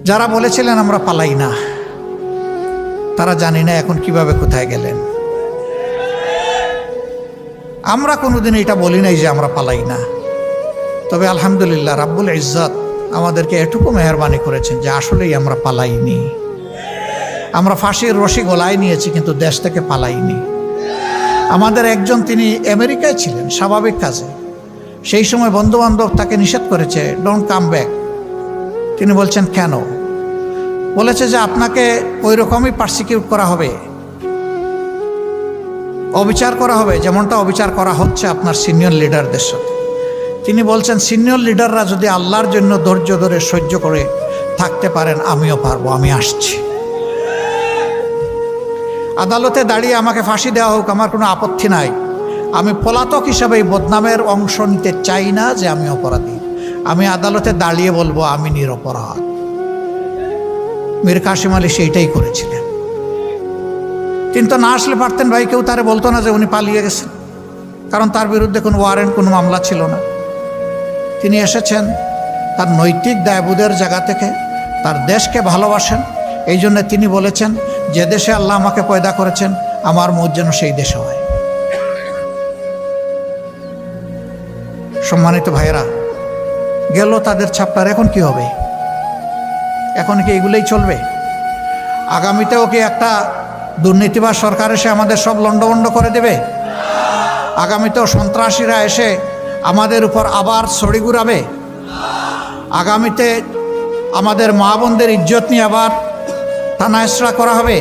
যারা বলেছিলেন আমরা পালাই না, তারা জানি না এখন কিভাবে কোথায় গেলেন। আমরা কোনোদিন এটা বলি নাই যে আমরা পালাই না, তবে আলহামদুলিল্লাহ রাব্বুল ইজ্জত আমাদেরকে এটুকু মেহরবানি করেছেন যে আসলেই আমরা পালাইনি। আমরা ফাঁসির রশি গলায় নিয়েছি, কিন্তু দেশ থেকে পালাইনি। আমাদের একজন, তিনি আমেরিকায় ছিলেন স্বাভাবিক কাজে, সেই সময় বন্ধুবান্ধব তাকে নিষেধ করেছে, ডোন্ট কাম ব্যাক। তিনি বলছেন কেন? বলেছে যে আপনাকে ওই রকমই পারসিকিউট করা হবে, অবিচার করা হবে, যেমনটা অবিচার করা হচ্ছে আপনার সিনিয়র লিডারদের সাথে। তিনি বলছেন সিনিয়র লিডাররা যদি আল্লাহর জন্য ধৈর্য ধরে সহ্য করে থাকতে পারেন, আমিও পারবো, আমি আসছি। আদালতে দাঁড়িয়ে আমাকে ফাঁসি দেওয়া হোক, আমার কোনো আপত্তি নাই। আমি পলাতক হিসাবে এই বদনামের অংশ নিতে চাই না যে আমি অপরাধী। আমি আদালতে দাঁড়িয়ে বলবো আমি নিরপরাধ। মীর কাসেম আলী সেইটাই করেছিলেন। তিনি তো না আসলে পারতেন ভাই, কেউ তারে বলতো না যে উনি পালিয়ে গেছেন, কারণ তার বিরুদ্ধে কোনো ওয়ারেন্ট, কোনো মামলা ছিল না। তিনি এসেছেন তার নৈতিক দায়বোধের জায়গা থেকে, তার দেশকে ভালোবাসেন। এই জন্য তিনি বলেছেন যে দেশে আল্লাহ আমাকে পয়দা করেছেন, আমার মত যেন সেই দেশে হয়। সম্মানিত ভাইয়েরা, গেল তাদের ছাপ্পার, এখন কি হবে? এখন কি এগুলোই চলবে? আগামীতেও কি একটা দুর্নীতিবাজ সরকার এসে আমাদের সব লন্ডভন্ড করে দেবে? আগামীতেও সন্ত্রাসীরা এসে আমাদের উপর আবার ছড়ি ঘুরাবে? আগামীতে আমাদের মা বোনদের ইজ্জত নিয়ে আবার টানাহেঁচড়া করা হবে?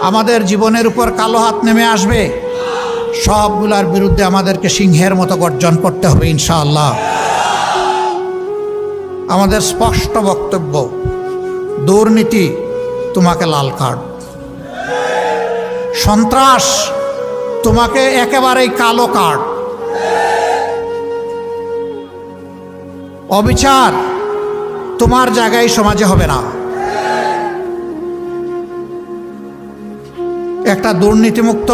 আমাদের জীবনের উপর কালো হাত নেমে আসবে? সবগুলার বিরুদ্ধে আমাদেরকে সিংহের মতো গর্জন করতে হবে ইনশাআল্লাহ। আমাদের স্পষ্ট বক্তব্য, দুর্নীতি তোমাকে লাল কার্ড, সন্ত্রাস তোমাকে একেবারেই কালো কার্ড, অবিচার তোমার জায়গায় সমাজে হবে না। একটা দুর্নীতিমুক্ত,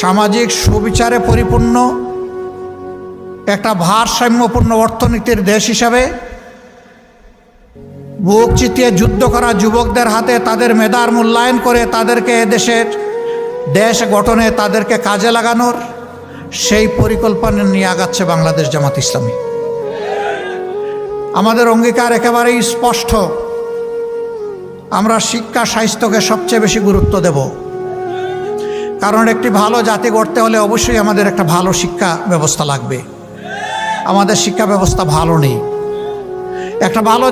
সামাজিক সুবিচারে পরিপূর্ণ, একটা ভারসাম্যপূর্ণ অর্থনীতির দেশ হিসাবে বুক চিতিয়ে যুদ্ধ করা যুবকদের হাতে তাদের মেধার মূল্যায়ন করে তাদেরকে দেশের দেশ গঠনে তাদেরকে কাজে লাগানোর সেই পরিকল্পনা নিয়ে আগাচ্ছে বাংলাদেশ জামাত ইসলামী। আমাদের অঙ্গীকার একেবারেই স্পষ্ট, আমরা শিক্ষা স্বাস্থ্যকে সবচেয়ে বেশি গুরুত্ব দেব। কারণ একটি ভালো জাতি গড়তে হলে অবশ্যই আমাদের একটা ভালো শিক্ষা ব্যবস্থা লাগবে। আমাদের শিক্ষা ব্যবস্থা ভালো নেই। একটা ভালো